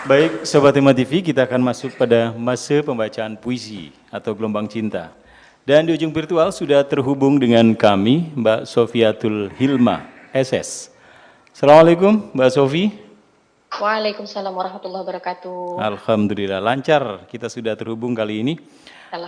Baik, Sobat Tema TV, kita akan masuk pada masa pembacaan puisi atau gelombang cinta. Dan di ujung virtual sudah terhubung dengan kami, Mbak Sofiatul Hilma, SS. Assalamualaikum, Mbak Sofi. Waalaikumsalam warahmatullahi wabarakatuh. Alhamdulillah, lancar kita sudah terhubung kali ini.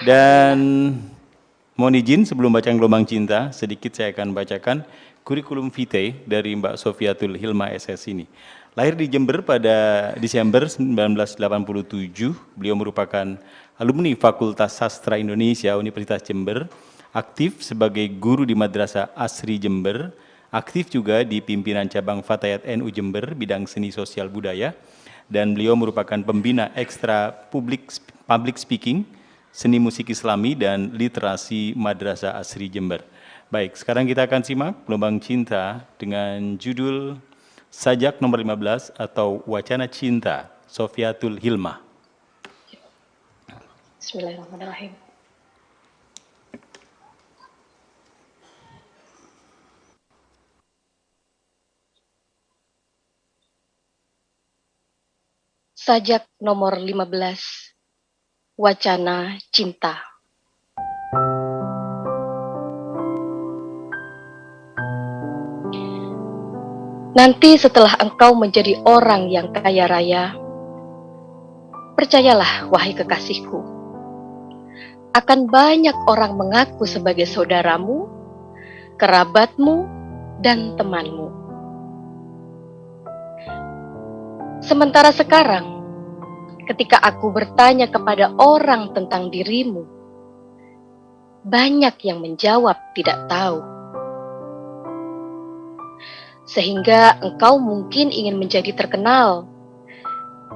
Dan Alhamdulillah. mohon izin sebelum baca gelombang cinta, sedikit saya akan bacakan kurikulum vitae dari Mbak Sofiatul Hilma SS ini. Lahir di Jember pada Desember 1987, beliau merupakan alumni Fakultas Sastra Indonesia Universitas Jember, aktif sebagai guru di Madrasah Asri Jember, aktif juga di pimpinan cabang Fatayat NU Jember bidang seni sosial budaya, dan beliau merupakan pembina ekstra public speaking, seni musik islami, dan literasi Madrasah Asri Jember. Baik, sekarang kita akan simak gelombang cinta dengan judul Sajak nomor 15 atau Wacana Cinta, Sofiatul Hilma. Bismillahirrahmanirrahim. Sajak nomor 15. Wacana Cinta. Nanti setelah engkau menjadi orang yang kaya raya, percayalah wahai kekasihku, akan banyak orang mengaku sebagai saudaramu, kerabatmu, dan temanmu. Sementara sekarang, ketika aku bertanya kepada orang tentang dirimu, banyak yang menjawab tidak tahu. Sehingga engkau mungkin ingin menjadi terkenal.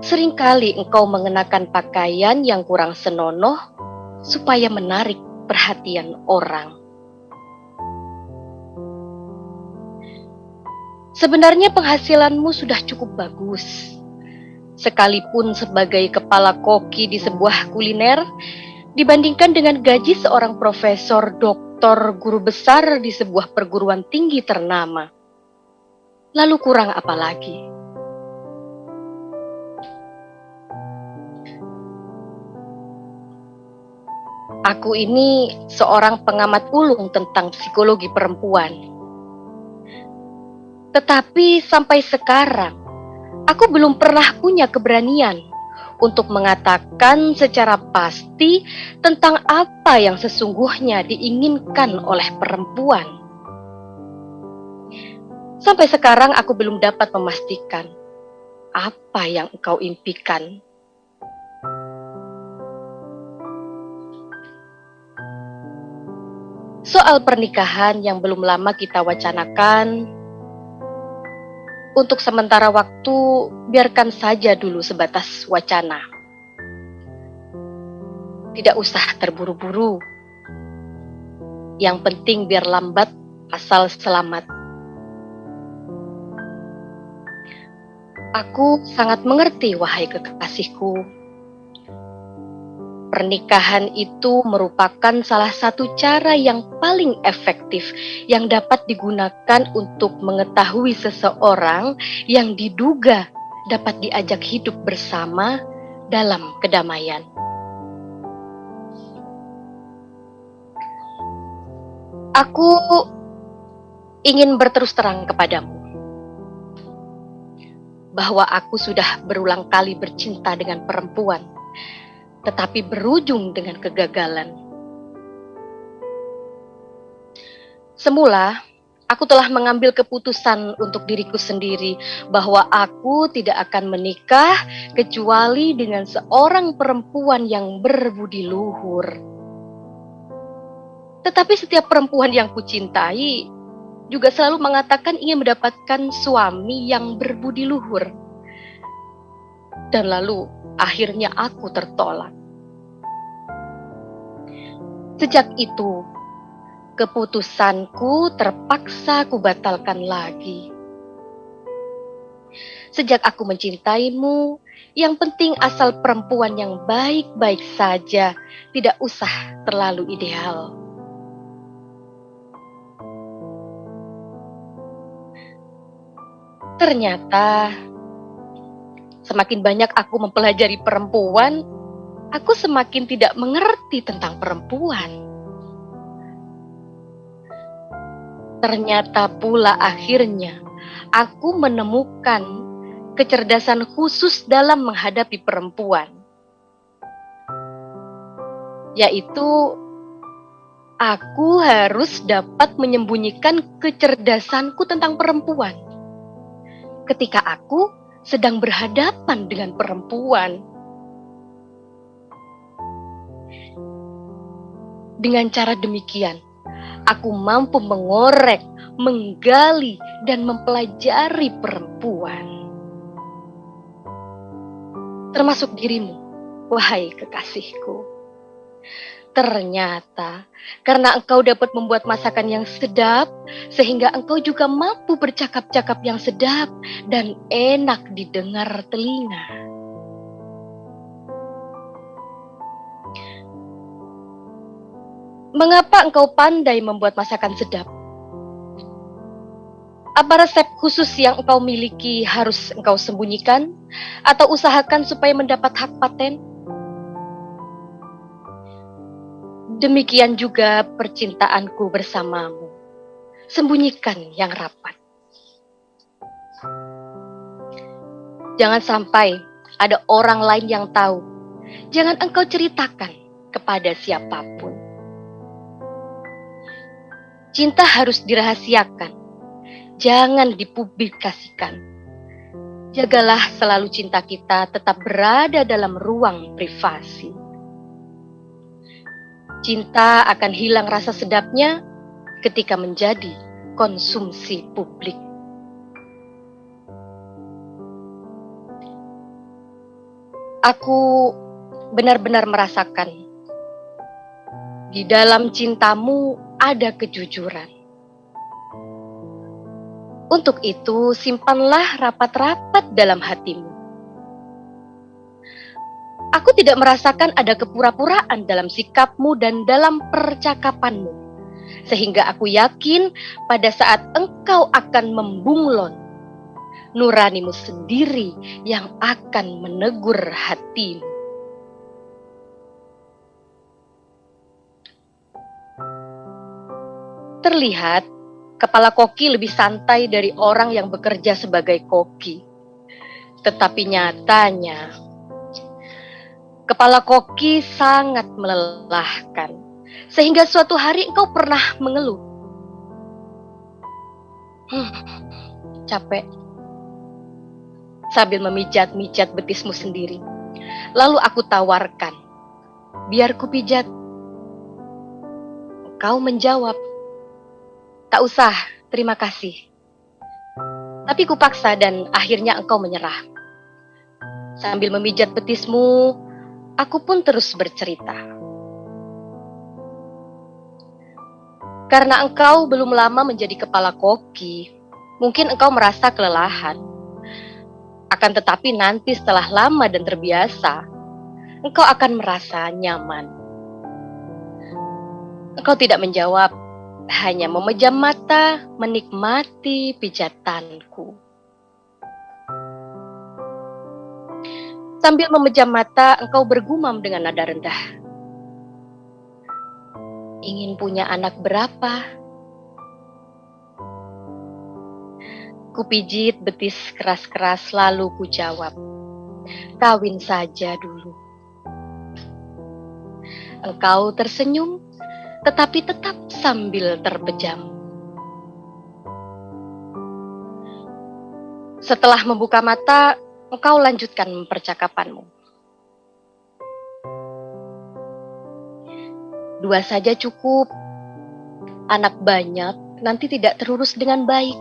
Seringkali engkau mengenakan pakaian yang kurang senonoh supaya menarik perhatian orang. Sebenarnya penghasilanmu sudah cukup bagus. Sekalipun sebagai kepala koki di sebuah kuliner, dibandingkan dengan gaji seorang profesor, doktor, guru besar di sebuah perguruan tinggi ternama. Lalu kurang apa lagi? Aku ini seorang pengamat ulung tentang psikologi perempuan. Tetapi sampai sekarang, aku belum pernah punya keberanian untuk mengatakan secara pasti tentang apa yang sesungguhnya diinginkan oleh perempuan. Sampai sekarang aku belum dapat memastikan apa yang engkau impikan. Soal pernikahan yang belum lama kita wacanakan, untuk sementara waktu biarkan saja dulu sebatas wacana. Tidak usah terburu-buru. Yang penting biar lambat asal selamat. Aku sangat mengerti, wahai kekasihku. Pernikahan itu merupakan salah satu cara yang paling efektif yang dapat digunakan untuk mengetahui seseorang yang diduga dapat diajak hidup bersama dalam kedamaian. Aku ingin berterus terang kepadamu bahwa aku sudah berulang kali bercinta dengan perempuan, tetapi berujung dengan kegagalan. Semula, aku telah mengambil keputusan untuk diriku sendiri bahwa aku tidak akan menikah kecuali dengan seorang perempuan yang berbudi luhur. Tetapi setiap perempuan yang kucintai juga selalu mengatakan ingin mendapatkan suami yang berbudi luhur. Dan lalu akhirnya aku tertolak. Sejak itu, keputusanku terpaksa kubatalkan lagi. Sejak aku mencintaimu, yang penting asal perempuan yang baik-baik saja, tidak usah terlalu ideal. Ternyata Semakin banyak aku mempelajari perempuan, aku semakin tidak mengerti tentang perempuan. Ternyata pula akhirnya aku menemukan kecerdasan khusus dalam menghadapi perempuan, yaitu aku harus dapat menyembunyikan kecerdasanku tentang perempuan ketika aku sedang berhadapan dengan perempuan. Dengan cara demikian, aku mampu mengorek, menggali, dan mempelajari perempuan. Termasuk dirimu, wahai kekasihku. Ternyata, karena engkau dapat membuat masakan yang sedap, sehingga engkau juga mampu bercakap-cakap yang sedap dan enak didengar telinga. Mengapa engkau pandai membuat masakan sedap? Apa resep khusus yang engkau miliki harus engkau sembunyikan atau usahakan supaya mendapat hak paten? Demikian juga percintaanku bersamamu. Sembunyikan yang rapat. Jangan sampai ada orang lain yang tahu. Jangan engkau ceritakan kepada siapapun. Cinta harus dirahasiakan. Jangan dipublikasikan. Jagalah selalu cinta kita tetap berada dalam ruang privasi. Cinta akan hilang rasa sedapnya ketika menjadi konsumsi publik. Aku benar-benar merasakan di dalam cintamu ada kejujuran. Untuk itu, simpanlah rapat-rapat dalam hatimu. Aku tidak merasakan ada kepura-puraan dalam sikapmu dan dalam percakapanmu. Sehingga aku yakin pada saat engkau akan membunglon, nuranimu sendiri yang akan menegur hatimu. Terlihat, kepala koki lebih santai dari orang yang bekerja sebagai koki. Tetapi nyatanya, kepala koki sangat melelahkan, sehingga suatu hari engkau pernah mengeluh. Capek. Sambil memijat-mijat betismu sendiri. Lalu aku tawarkan, biar kupijat. Engkau menjawab, tak usah, terima kasih. Tapi kupaksa dan akhirnya engkau menyerah. Sambil memijat betismu, aku pun terus bercerita. Karena engkau belum lama menjadi kepala koki, mungkin engkau merasa kelelahan. Akan tetapi nanti setelah lama dan terbiasa, engkau akan merasa nyaman. Engkau tidak menjawab, hanya memejam mata menikmati pijatanku. Sambil memejam mata, engkau bergumam dengan nada rendah. Ingin punya anak berapa? Kupijit betis keras-keras lalu kujawab, kawin saja dulu. Engkau tersenyum, tetapi tetap sambil terpejam. Setelah membuka mata, engkau lanjutkan percakapanmu. Dua saja cukup. Anak banyak nanti tidak terurus dengan baik.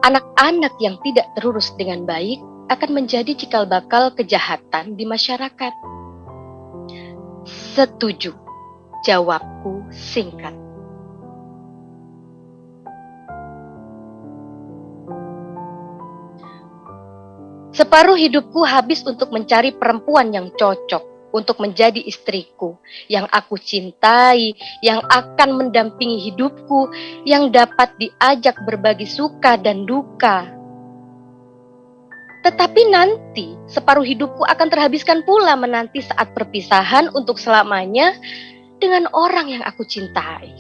Anak-anak yang tidak terurus dengan baik akan menjadi cikal bakal kejahatan di masyarakat. Setuju, jawabku singkat. Separuh hidupku habis untuk mencari perempuan yang cocok untuk menjadi istriku, yang aku cintai, yang akan mendampingi hidupku, yang dapat diajak berbagi suka dan duka. Tetapi nanti separuh hidupku akan terhabiskan pula menanti saat perpisahan untuk selamanya dengan orang yang aku cintai.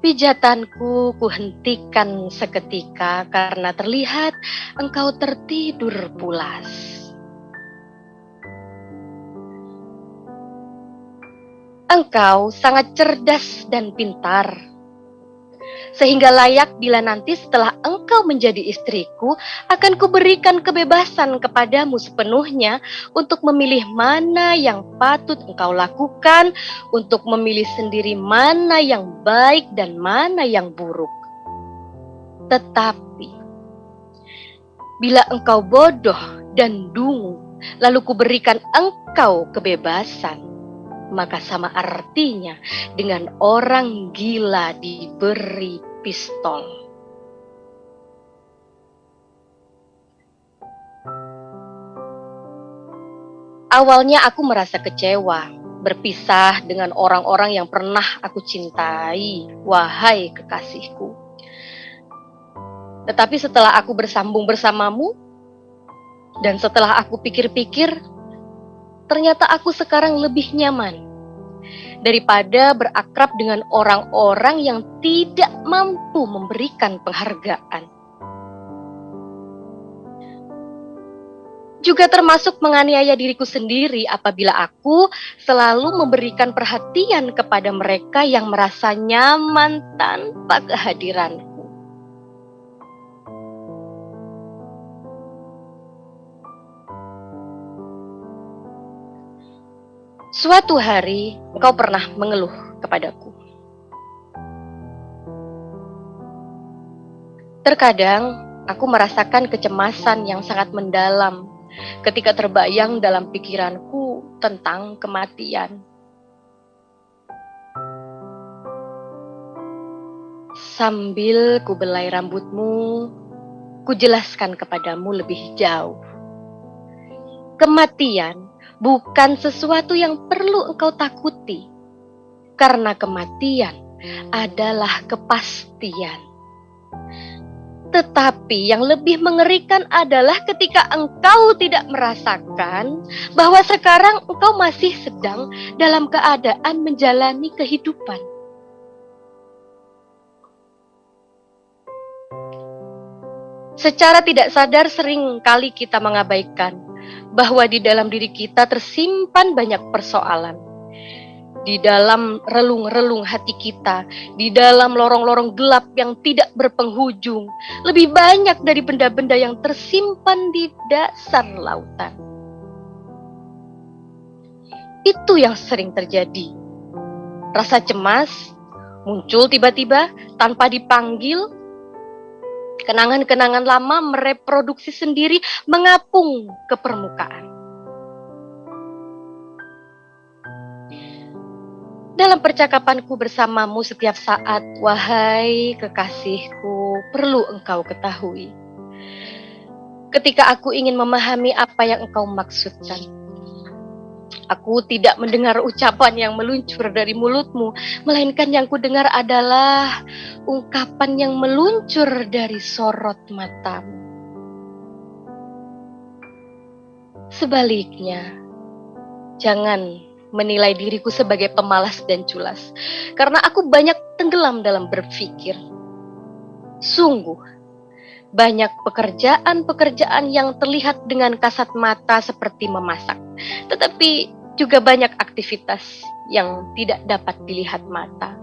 Pijatanku kuhentikan seketika karena terlihat engkau tertidur pulas. Engkau sangat cerdas dan pintar, sehingga layak bila nanti setelah engkau menjadi istriku, akan kuberikan kebebasan kepadamu sepenuhnya untuk memilih mana yang patut engkau lakukan, untuk memilih sendiri mana yang baik dan mana yang buruk. Tetapi, bila engkau bodoh dan dungu, lalu kuberikan engkau kebebasan, maka sama artinya dengan orang gila diberi pistol. Awalnya aku merasa kecewa, berpisah dengan orang-orang yang pernah aku cintai, wahai kekasihku. Tetapi setelah aku bersambung bersamamu, dan setelah aku pikir-pikir, ternyata aku sekarang lebih nyaman daripada berakrab dengan orang-orang yang tidak mampu memberikan penghargaan. Juga termasuk menganiaya diriku sendiri apabila aku selalu memberikan perhatian kepada mereka yang merasa nyaman tanpa kehadiranku. Suatu hari, engkau pernah mengeluh kepadaku. Terkadang, aku merasakan kecemasan yang sangat mendalam ketika terbayang dalam pikiranku tentang kematian. Sambil kubelai rambutmu, kujelaskan kepadamu lebih jauh. Kematian bukan sesuatu yang perlu engkau takuti, karena kematian adalah kepastian. Tetapi yang lebih mengerikan adalah ketika engkau tidak merasakan bahwa sekarang engkau masih sedang dalam keadaan menjalani kehidupan. Secara tidak sadar sering kali kita mengabaikan bahwa di dalam diri kita tersimpan banyak persoalan. Di dalam relung-relung hati kita, di dalam lorong-lorong gelap yang tidak berpenghujung, lebih banyak dari benda-benda yang tersimpan di dasar lautan. Itu yang sering terjadi. Rasa cemas muncul tiba-tiba tanpa dipanggil. Kenangan-kenangan lama mereproduksi sendiri, mengapung ke permukaan. Dalam percakapanku bersamamu setiap saat, wahai kekasihku, perlu engkau ketahui. Ketika aku ingin memahami apa yang engkau maksudkan, aku tidak mendengar ucapan yang meluncur dari mulutmu, melainkan yang kudengar adalah ungkapan yang meluncur dari sorot matamu. Sebaliknya, jangan menilai diriku sebagai pemalas dan culas, karena aku banyak tenggelam dalam berpikir. Sungguh, banyak pekerjaan-pekerjaan yang terlihat dengan kasat mata seperti memasak, tetapi juga banyak aktivitas yang tidak dapat dilihat mata.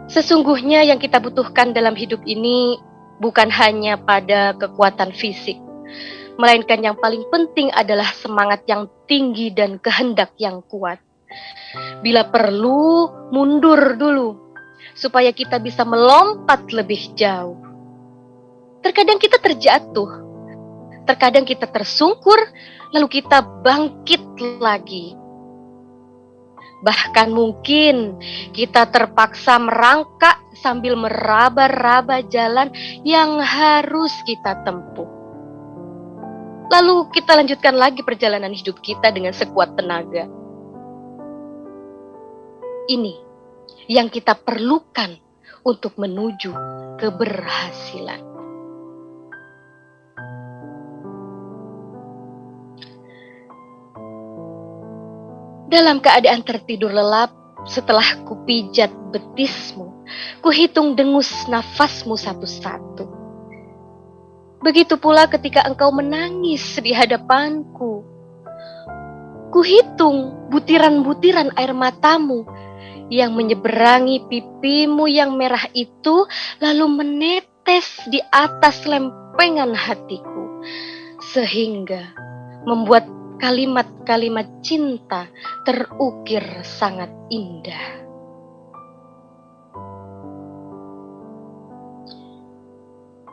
Sesungguhnya yang kita butuhkan dalam hidup ini bukan hanya pada kekuatan fisik, melainkan yang paling penting adalah semangat yang tinggi dan kehendak yang kuat. Bila perlu, mundur dulu, supaya kita bisa melompat lebih jauh. Terkadang kita terjatuh, terkadang kita tersungkur, lalu kita bangkit lagi. Bahkan mungkin kita terpaksa merangkak sambil meraba-raba jalan yang harus kita tempuh. Lalu kita lanjutkan lagi perjalanan hidup kita dengan sekuat tenaga. Ini yang kita perlukan untuk menuju keberhasilan. Dalam keadaan tertidur lelap, setelah kupijat betismu, kuhitung dengus nafasmu satu-satu. Begitu pula ketika engkau menangis di hadapanku. Kuhitung butiran-butiran air matamu yang menyeberangi pipimu yang merah itu, lalu menetes di atas lempengan hatiku, sehingga membuat kalimat-kalimat cinta terukir sangat indah.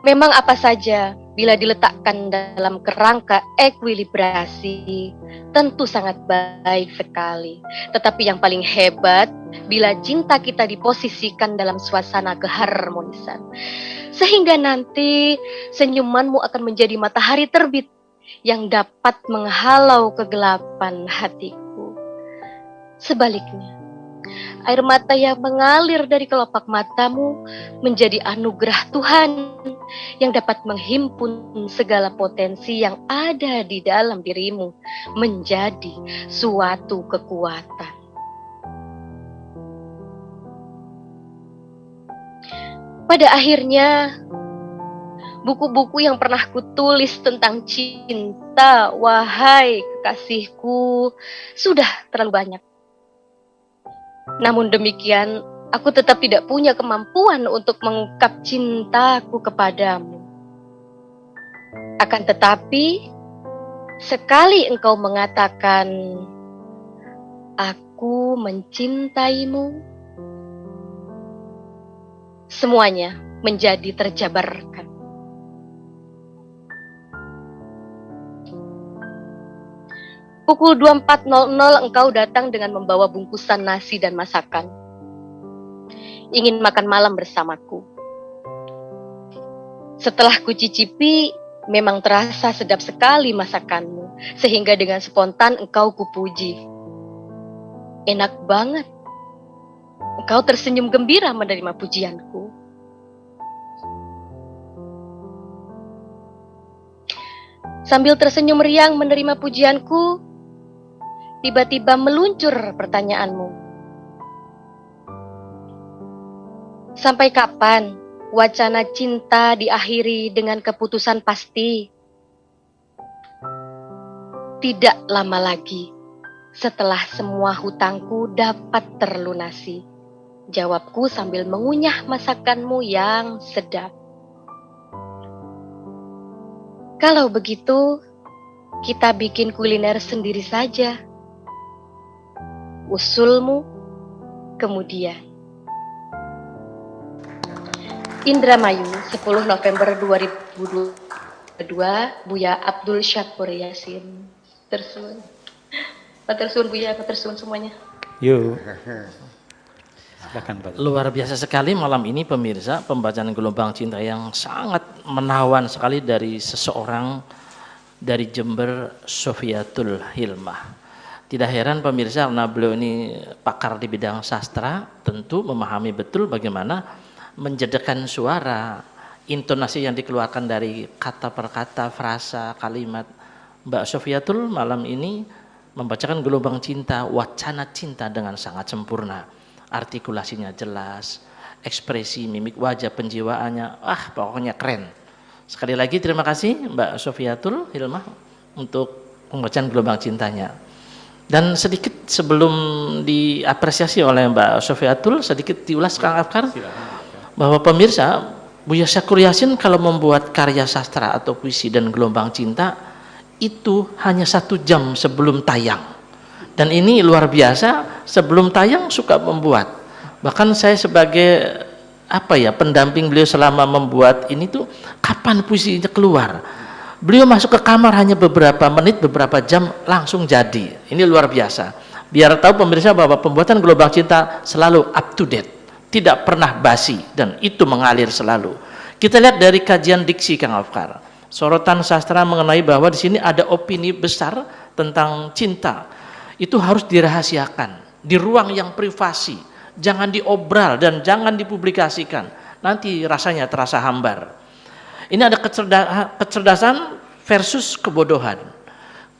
Memang apa saja bila diletakkan dalam kerangka ekuilibrasi tentu sangat baik sekali. Tetapi yang paling hebat bila cinta kita diposisikan dalam suasana keharmonisan. Sehingga nanti senyumanmu akan menjadi matahari terbit yang dapat menghalau kegelapan hatiku. Sebaliknya, air mata yang mengalir dari kelopak matamu menjadi anugerah Tuhan yang dapat menghimpun segala potensi yang ada di dalam dirimu menjadi suatu kekuatan. Pada akhirnya, buku-buku yang pernah kutulis tentang cinta, wahai kekasihku, sudah terlalu banyak. Namun demikian, aku tetap tidak punya kemampuan untuk mengungkap cintaku kepadamu. Akan tetapi, sekali engkau mengatakan, aku mencintaimu, semuanya menjadi terjabarkan. Pukul 24.00 engkau datang dengan membawa bungkusan nasi dan masakan. Ingin makan malam bersamaku. Setelah kucicipi, memang terasa sedap sekali masakanmu, sehingga dengan spontan engkau kupuji. Enak banget. Engkau tersenyum gembira menerima pujianku. Sambil tersenyum riang menerima pujianku, tiba-tiba meluncur pertanyaanmu. Sampai kapan wacana cinta diakhiri dengan keputusan pasti? Tidak lama lagi, setelah semua hutangku dapat terlunasi. Jawabku sambil mengunyah masakanmu yang sedap. Kalau begitu, kita bikin kuliner sendiri saja. Usulmu kemudian. Indramayu, 10 November 2022, Buya Abdul Syakur Yasin. Tersun. Matursuun Buya, matursuun semuanya. Yuk. Silakan Pak. Luar biasa sekali malam ini pemirsa, pembacaan Gelombang Cinta yang sangat menawan sekali dari seseorang dari Jember, Sofiatul Hilmah. Tidak heran pemirsa karena beliau ini pakar di bidang sastra, tentu memahami betul bagaimana menjadikan suara, intonasi yang dikeluarkan dari kata per kata, frasa, kalimat. Mbak Sofiatul malam ini membacakan Gelombang Cinta, wacana cinta dengan sangat sempurna. Artikulasinya jelas, ekspresi mimik wajah, penjiwaannya, pokoknya keren. Sekali lagi terima kasih Mbak Sofiatul Hilmah untuk pembacaan Gelombang Cintanya. Dan sedikit sebelum diapresiasi oleh Mbak Sofiatul, sedikit diulas Kang Afkar, bahwa pemirsa, Buya Syakur Yasin kalau membuat karya sastra atau puisi dan Gelombang Cinta, itu hanya 1 jam sebelum tayang. Dan ini luar biasa, sebelum tayang suka membuat. Bahkan saya sebagai pendamping beliau selama membuat ini tuh, kapan puisinya keluar? Beliau masuk ke kamar hanya beberapa menit, beberapa jam langsung jadi. Ini luar biasa. Biar tahu pemirsa bahwa pembuatan Gelombang Cinta selalu up to date, tidak pernah basi, dan itu mengalir selalu. Kita lihat dari kajian diksi Kang Afkar. Sorotan sastra mengenai bahwa di sini ada opini besar tentang cinta. Itu harus dirahasiakan di ruang yang privasi, jangan diobral dan jangan dipublikasikan. Nanti rasanya terasa hambar. Ini ada kecerdasan versus kebodohan.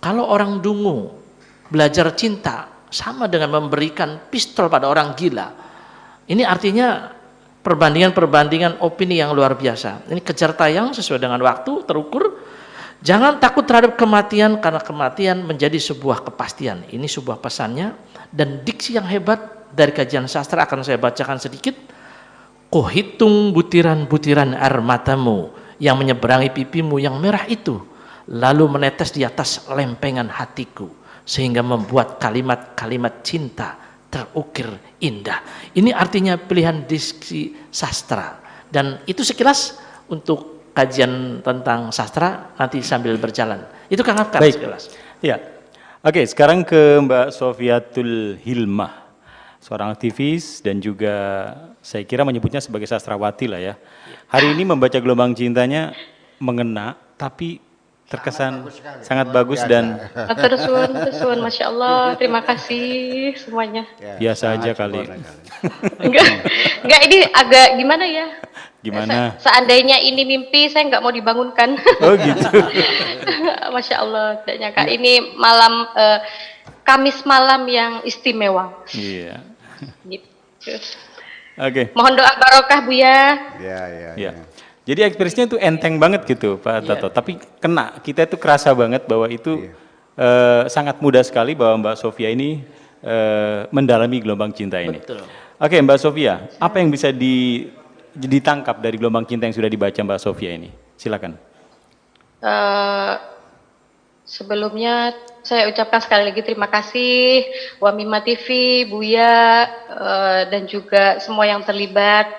Kalau orang dungu belajar cinta sama dengan memberikan pistol pada orang gila. Ini artinya perbandingan opini yang luar biasa. Ini kejar tayang sesuai dengan waktu terukur. Jangan takut terhadap kematian karena kematian menjadi sebuah kepastian. Ini sebuah pesannya dan diksi yang hebat dari kajian sastra akan saya bacakan sedikit. Kuhitung butiran-butiran air matamu yang menyeberangi pipimu yang merah itu, lalu menetes di atas lempengan hatiku sehingga membuat kalimat-kalimat cinta terukir indah. Ini artinya pilihan diksi sastra dan itu sekilas untuk kajian tentang sastra nanti sambil berjalan. Itu Kang Afkar sekilas. Ya. Oke, sekarang ke Mbak Sofiatul Hilmah, seorang aktivis dan juga saya kira menyebutnya sebagai sastrawati lah ya. Hari ini membaca Gelombang Cintanya mengena, tapi terkesan sangat bagus dan Tersuun, Masya Allah, terima kasih semuanya. Biasa aja kali. Enggak, ini agak gimana ya? Gimana? Seandainya ini mimpi, saya nggak mau dibangunkan. Oh gitu. Masya Allah, tidak nyangka. Ini malam, Kamis malam yang istimewa. Iya. Gitu. Oke. Mohon doa barokah Buya. Ya. Jadi ekspresinya itu enteng banget gitu Pak Tato, tapi kena, kita itu kerasa banget bahwa itu sangat mudah sekali bahwa Mbak Sofia ini mendalami Gelombang Cinta ini. Betul. Oke Mbak Sofia, apa yang bisa ditangkap dari Gelombang Cinta yang sudah dibaca Mbak Sofia ini? Silakan. Sebelumnya saya ucapkan sekali lagi terima kasih Wamima TV, Buya, dan juga semua yang terlibat.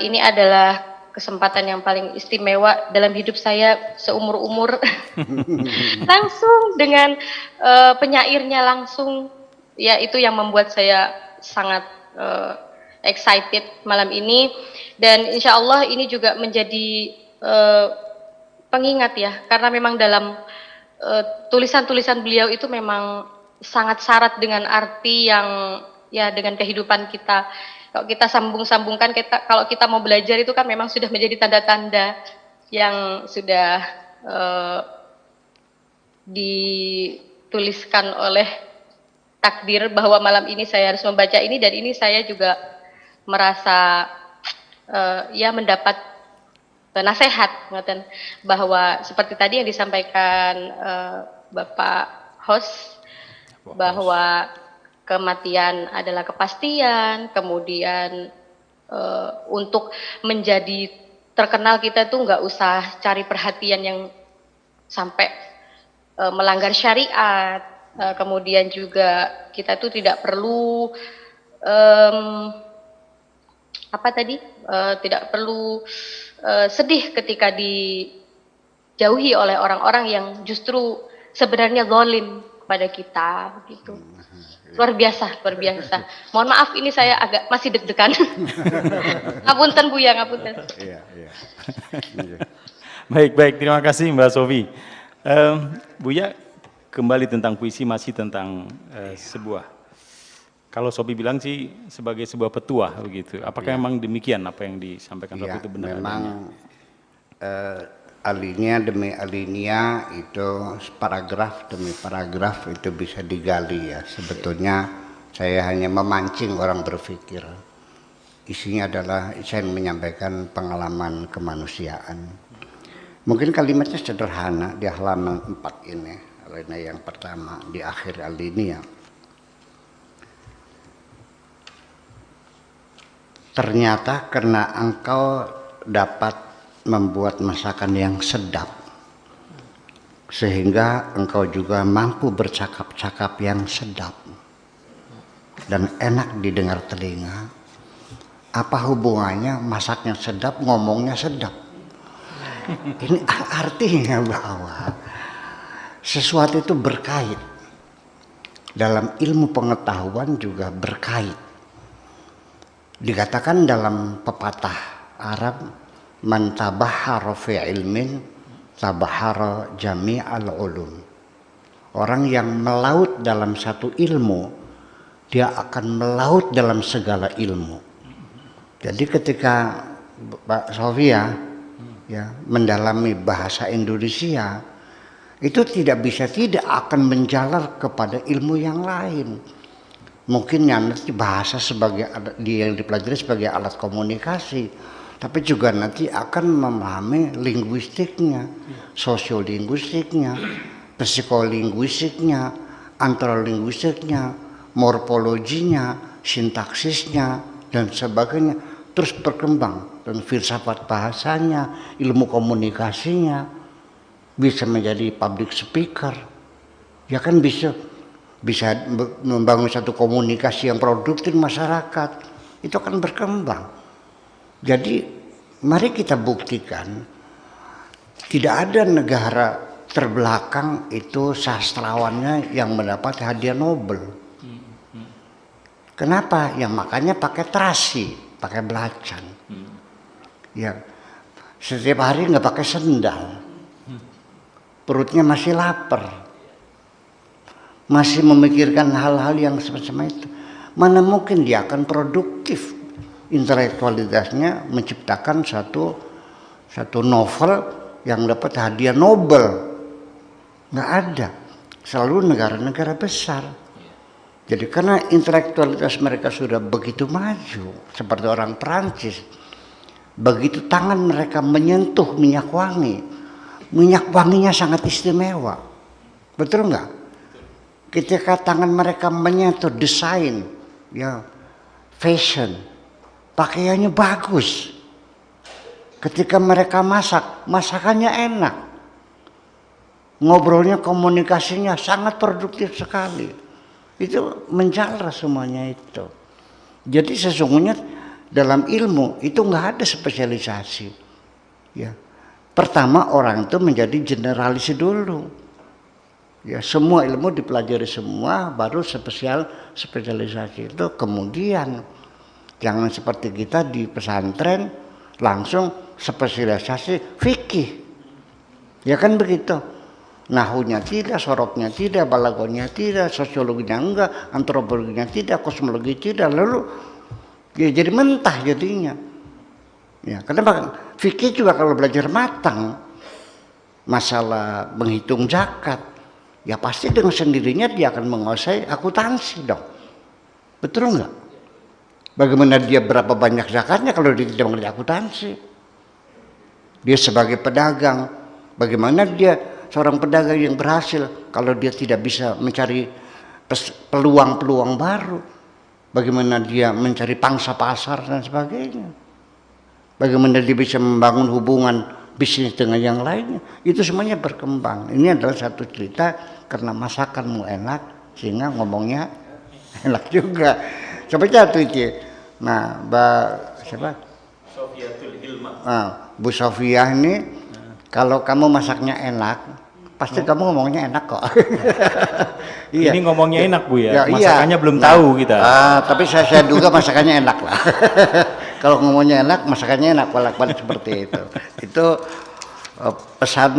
Ini adalah kesempatan yang paling istimewa dalam hidup saya seumur-umur. Langsung dengan penyairnya langsung, ya itu yang membuat saya sangat excited malam ini. Dan insya Allah ini juga menjadi pengingat ya, karena memang dalam tulisan-tulisan beliau itu memang sangat syarat dengan arti yang ya dengan kehidupan kita. Kalau kita sambung-sambungkan, kalau kita mau belajar itu kan memang sudah menjadi tanda-tanda yang sudah dituliskan oleh takdir bahwa malam ini saya harus membaca ini, dan ini saya juga merasa ya mendapat nasihat bahwa seperti tadi yang disampaikan Bapak host bahwa kematian adalah kepastian, kemudian untuk menjadi terkenal kita tuh nggak usah cari perhatian yang sampai melanggar syariat, kemudian juga kita tuh tidak perlu tidak perlu sedih ketika dijauhi oleh orang-orang yang justru sebenarnya zalim kepada kita gitu. Luar biasa. Mohon maaf ini saya agak masih deg-degan. Ngapunten Buya, ngapunten. Iya. Baik, terima kasih Mbak Sofi. Buya, kembali tentang puisi masih tentang sebuah. Kalau Sofi bilang sih sebagai sebuah petuah begitu. Apakah memang demikian apa yang disampaikan Sofi itu benar? Memang alinea demi alinea itu paragraf demi paragraf itu bisa digali ya. Sebetulnya saya hanya memancing orang berpikir. Isinya adalah saya menyampaikan pengalaman kemanusiaan. Mungkin kalimatnya sederhana di halaman 4 ini. Alinea yang pertama di akhir alinea. Ternyata karena engkau dapat membuat masakan yang sedap, sehingga engkau juga mampu bercakap-cakap yang sedap dan enak didengar telinga. Apa hubungannya masaknya sedap, ngomongnya sedap? Ini artinya bahwa sesuatu itu berkait. Dalam ilmu pengetahuan juga berkait. Dikatakan dalam pepatah Arab, man tabahhara fi ilmin tabahhara jami'al ulum. Orang yang melaut dalam satu ilmu dia akan melaut dalam segala ilmu. Jadi ketika Pak Sofia ya mendalami bahasa Indonesia, itu tidak akan menjalar kepada ilmu yang lain. Mungkin nanti bahasa sebagai yang dipelajari sebagai alat komunikasi, tapi juga nanti akan memahami linguistiknya, sosiolinguistiknya, psikolinguistiknya, antrolinguistiknya, morfologinya, sintaksisnya, dan sebagainya, terus berkembang, dan filsafat bahasanya, ilmu komunikasinya, bisa menjadi public speaker, ya kan bisa membangun satu komunikasi yang produktif masyarakat, itu akan berkembang. Jadi mari kita buktikan tidak ada negara terbelakang itu sastrawannya yang mendapat hadiah Nobel. Kenapa? Ya makanya pakai terasi, pakai belacan. Ya setiap hari nggak pakai sendal, perutnya masih lapar, masih memikirkan hal-hal yang semacam itu. Mana mungkin dia akan produktif intelektualitasnya menciptakan satu novel yang dapat hadiah Nobel? Nggak ada. Selalu negara-negara besar. Jadi karena intelektualitas mereka sudah begitu maju, seperti orang Perancis, begitu tangan mereka menyentuh minyak wanginya sangat istimewa. Betul nggak? Ketika tangan mereka menyentuh desain, ya, fashion, pakaiannya bagus. Ketika mereka masak, masakannya enak. Ngobrolnya, komunikasinya sangat produktif sekali. Itu menjalar semuanya itu. Jadi sesungguhnya dalam ilmu itu nggak ada spesialisasi. Ya, pertama orang itu menjadi generalis dulu. Ya, semua ilmu dipelajari semua, baru spesialisasi itu kemudian. Jangan seperti kita di pesantren langsung spesialisasi fikih. Ya kan begitu. Nahunya tidak, sorobnya tidak, balagonya tidak, sosiologinya enggak, antropologinya tidak, kosmologi tidak, lalu ya jadi mentah jadinya. Ya, kenapa? Fikih juga kalau belajar matang masalah menghitung zakat, ya pasti dengan sendirinya dia akan menguasai akuntansi dong. Betul enggak? Bagaimana dia berapa banyak zakatnya kalau dia tidak mengerti akuntansi? Dia sebagai pedagang, bagaimana dia seorang pedagang yang berhasil kalau dia tidak bisa mencari peluang-peluang baru? Bagaimana dia mencari pangsa pasar dan sebagainya? Bagaimana dia bisa membangun hubungan bisnis dengan yang lainnya? Itu semuanya berkembang. Ini adalah satu cerita karena masakanmu enak sehingga ngomongnya enak juga. Coba jatuh itu. Nah, siapa? Sofiatul Hilma. Nah, Bu Sofia ini kalau kamu masaknya enak, pasti kamu ngomongnya enak kok. Iya. Ini ngomongnya enak Bu ya, Ya, masakannya iya. belum tahu kita. Tapi saya duga masakannya enak lah. Kalau ngomongnya enak, masakannya enak, balik-balik seperti itu. Itu pesan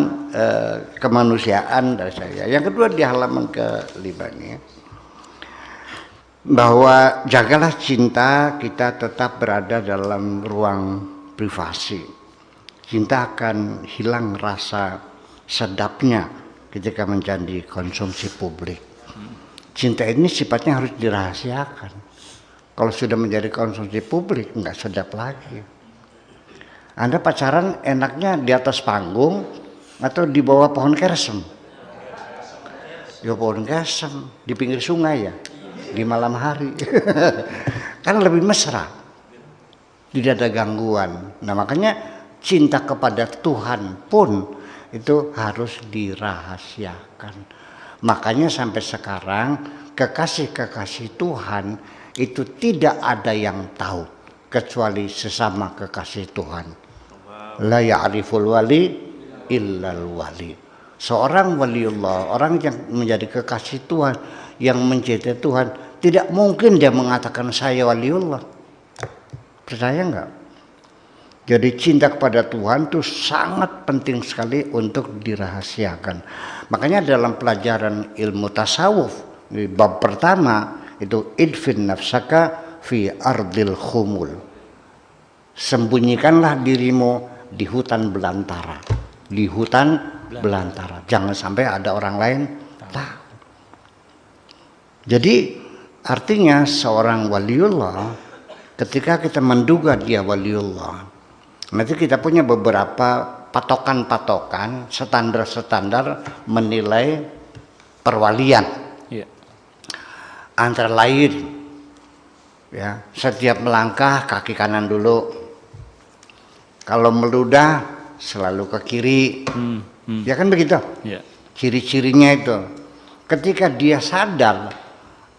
kemanusiaan dari saya. Yang kedua di halaman ke-5 nih, bahwa jagalah cinta kita tetap berada dalam ruang privasi. Cinta akan hilang rasa sedapnya ketika menjadi konsumsi publik. Cinta ini sifatnya harus dirahasiakan. Kalau sudah menjadi konsumsi publik, nggak sedap lagi. Anda pacaran enaknya di atas panggung atau di bawah pohon kersem? Di bawah pohon kersem, di pinggir sungai ya, di malam hari. Kan lebih mesra, tidak ada gangguan. Nah makanya cinta kepada Tuhan pun itu harus dirahasiakan. Makanya sampai sekarang kekasih-kekasih Tuhan itu tidak ada yang tahu kecuali sesama kekasih Tuhan. La ya'riful wali illal wali. Seorang waliullah, orang yang menjadi kekasih Tuhan, yang mencintai Tuhan, tidak mungkin dia mengatakan saya waliullah. Percaya enggak? Jadi cinta kepada Tuhan itu sangat penting sekali untuk dirahasiakan. Makanya dalam pelajaran ilmu tasawuf di bab pertama itu idfin nafsaka fi ardil khumul. Sembunyikanlah dirimu di hutan belantara. Di hutan belantara. Jangan sampai ada orang lain tahu. Jadi artinya seorang waliullah, ketika kita menduga dia waliullah, nanti kita punya beberapa patokan-patokan, standar-standar menilai perwalian. Iya. Antara lain, ya, setiap melangkah kaki kanan dulu. Kalau meludah selalu ke kiri, ya kan begitu. Iya. Ciri-cirinya itu, ketika dia sadar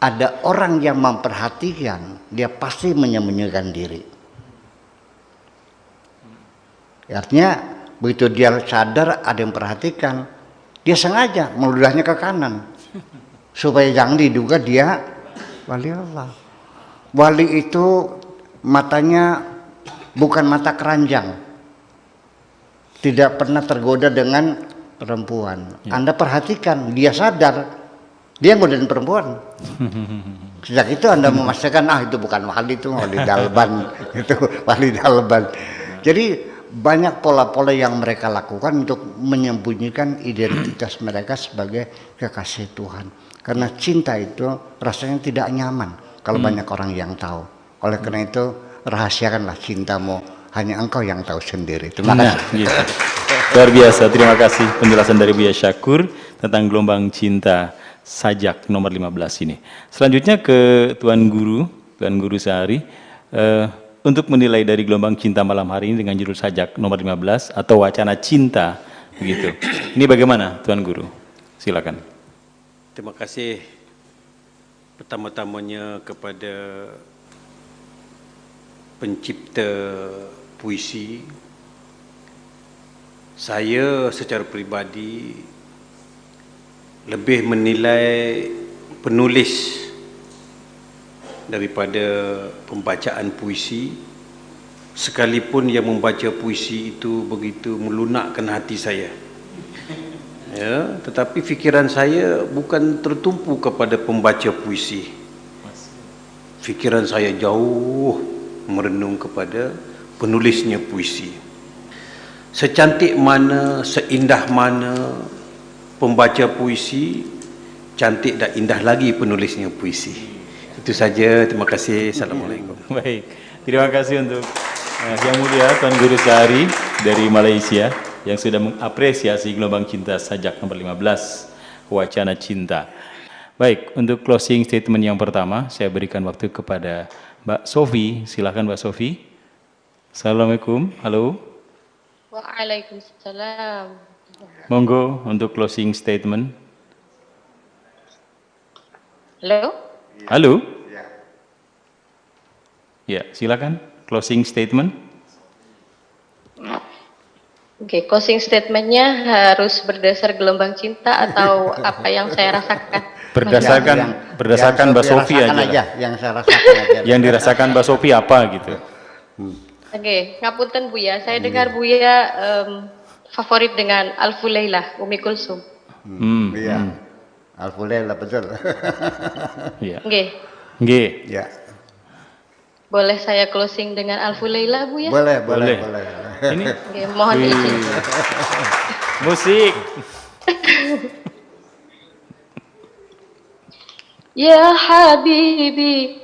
ada orang yang memperhatikan, dia pasti menyembunyikan diri. Artinya begitu dia sadar ada yang perhatikan, dia sengaja meludahnya ke kanan supaya jangan diduga dia wali Allah. Wali itu matanya bukan mata keranjang, tidak pernah tergoda dengan perempuan. Anda perhatikan, dia sadar dia ngodain perempuan. Sejak itu Anda memastikan itu bukan wali, itu wali dalban. Itu wali dalban. Jadi banyak pola-pola yang mereka lakukan untuk menyembunyikan identitas mereka sebagai kekasih Tuhan. Karena cinta itu rasanya tidak nyaman kalau banyak orang yang tahu. Oleh karena itu rahasiakanlah cintamu, hanya engkau yang tahu sendiri. Terima kasih. Gitu. Luar biasa, terima kasih penjelasan dari Buya Syakur tentang gelombang cinta sajak nomor 15 ini. Selanjutnya ke Tuan Guru Sehari, untuk menilai dari gelombang cinta malam hari ini dengan judul sajak nomor 15 atau wacana cinta, begitu. Ini bagaimana Tuan Guru? Silakan. Terima kasih pertama-tamanya kepada pencipta puisi. Saya secara peribadi lebih menilai penulis daripada pembacaan puisi, sekalipun yang membaca puisi itu begitu melunakkan hati saya. Ya, tetapi fikiran saya bukan tertumpu kepada pembaca puisi. Fikiran saya jauh merenung kepada penulisnya puisi. Secantik mana, seindah mana pembaca puisi, cantik dan indah lagi penulisnya puisi. Itu saja, terima kasih. Assalamualaikum. Baik, terima kasih untuk Yang Mulia Tuan Guru Sehari dari Malaysia yang sudah mengapresiasi gelombang cinta sajak nomor 15, wacana cinta. Baik, untuk closing statement yang pertama, saya berikan waktu kepada Mbak Sofi. Silakan Mbak Sofi. Assalamualaikum. Halo. Waalaikumsalam. Monggo untuk closing statement. Halo. Halo. Ya, silakan closing statement. Oke, closing statementnya harus berdasar gelombang cinta atau apa yang saya rasakan? Berdasarkan Mbak Sofi aja. Yang saya rasakan aja. Yang dirasakan Mbak Sofi apa gitu? Oke, ngapunten Buya. Saya dengar Buya favorit dengan Alfu Laila, Umi Kulsum. Iya. Alfu Laila betul. Iya. Oke. Nggih. Ya. Boleh saya closing dengan Alfu Laila, Buya? Boleh. Ini Oke, mohon izin. musik. Ya Habibi,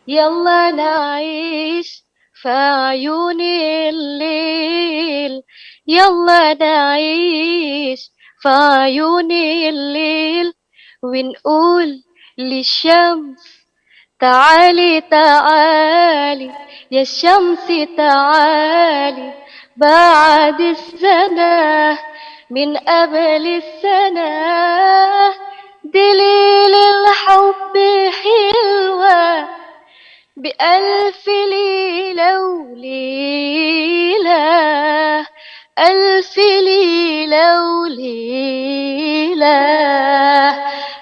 yalla na'is fa'ayuni al-lil, yalla na'is fa'ayuni al-lil, ونقول للشمس تعالي تعالي يا الشمس تعالي بعد السنة من قبل السنة دليل الحب حلوة بألف ليلة وليلة ألف ليلة وليلة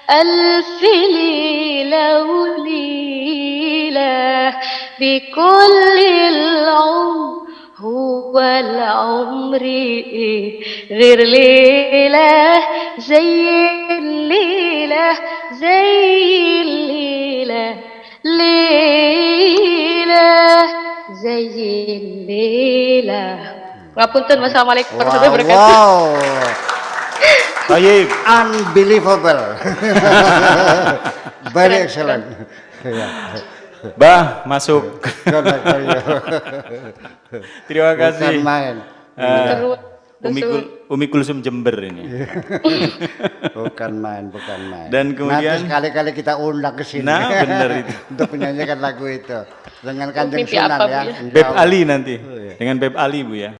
ألف ليلة وليلة بكل العمر هو العمر غير ليلة زي الليلة زي الليلة bela. Ngapunten, wassalamualaikum warahmatullahi Wow, wabarakatuh. wow. Baik. Unbelievable. Very excellent. Ya. Bah, masuk. Terima Bukan kasih. main. Terus, Umi Kulsum Jember ini. Bukan main, bukan main. Dan kemudian- nanti sekali-kali kita undang ke sini. Nah, benar itu. Untuk menyanyikan lagu itu dengan Kanjeng Mimpi Sunan apa, ya. Bu, ya? Insya Beb Allah. Ali nanti. Dengan Beb Ali Bu ya.